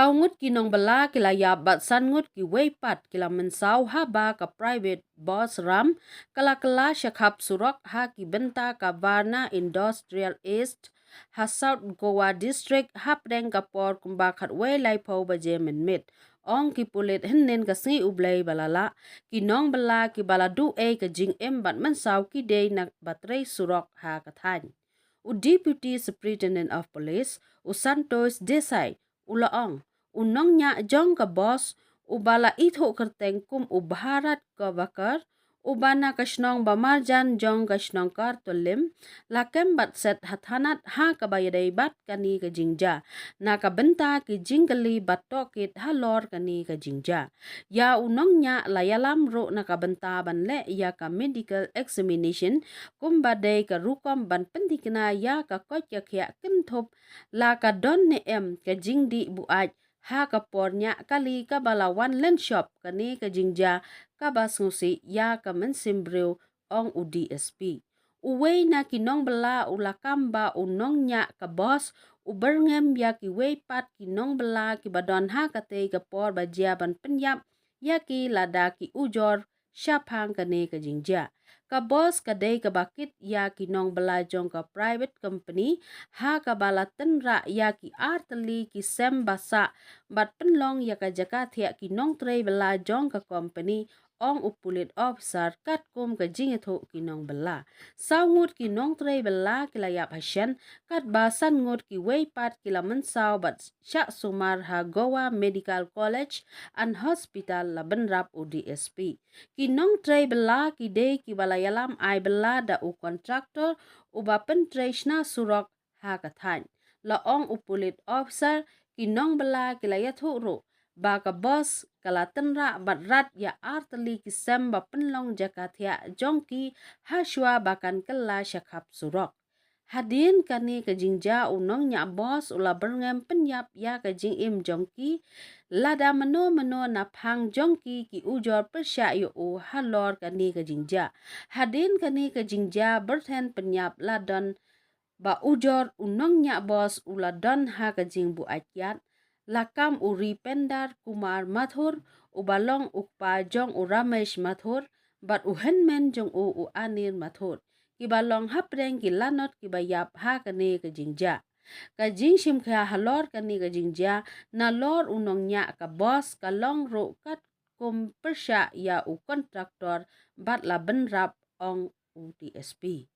Ngut ki Nongbylla Kylla ya bat san ngut ki weipat Kylla mensau ha ba ka private boss ram kala shakhap surok ha ki benta ka Varna Industrial East ha South Goa District ha preng ka por kumba khat we lai pho ba je min mit ong ki pulit hinnen ka si ublay balala ki Nongbylla ki baladu e ka jing em bat mensau ki day na batrei surok ha ka than u Deputy Superintendent of Police u Santos Desai ulaong unong nya jong ka boss ubala itho kerteng kum ubharat ka bakar ubana kasnong bamarjan jong kasnong kar tolim lakem bat set hathanat ha ka bayadai bat kani ka jingja na ka benta ki jinggali bat tokit halor kani ka jingja ya unong nya layalam ro na ka benta ban le ya ka medical examination kum badai ka rukom ban pendikna ya ka koch ya khya kinthop la ka don ne em ka jingdi buaj ha ka pornya kali ka balawan len shop kani ka jingja ka basngusi ya ka mensimbreu ong u DSP uwei na ki Nongbylla ulakam ba unong nya ka boss uberngem ya ki weipat ki Nongbylla ki badon ha ka te ka por bajia ban penyap ya ki lada ki ujor syapang kani ka jingja ka boss ka day ka bakit ya ki Nongbylla jong ka private company ha ka bala tenra ya ki arteli ki sem basa bat penlong ya ka jakat ya ki Nongbylla jong ka company ong upulit officer kat kum ka jingetho ki Nongbylla sawngut ki Nongbylla Kylla yap Hashen kat basan ngut ki weipat Kylla mensau bat syak sumar ha Goa Medical College and Hospital la benrap u DSP ki Nongbylla ki day ki balayalam ai bela da u kontraktor u ba pentreshna surok ha kathan la ong upulit officer ki Nongbylla Kylla yathu ro ba ka boss kala tenra batrat ya arteli ki sem ba penlong jakathya jongki haswa bakan Kylla shakhap surok hadin kani ka jingja unong nya boss ula berngem penyap ya ka jing im jongki lada meno na phang jongki ki ujor persya yu u halor kani ka jingja hadin kani ka jingja berthen penyap ladon ba ujor unong nya boss ula don ha ka jing bu akyat lakam uri pendar Kumar Mathur ubalong ukpa jong u Ramesh Mathur bat uhenmen jong u Anir Mathur kibalong hapreng ki lanot ki bayap ha kani ka jingja ka jing sim kha halor kani ka jingja na lor unong nya ka boss ka long ro kat kum persya ya u kontraktor bat la benrap ong u DSP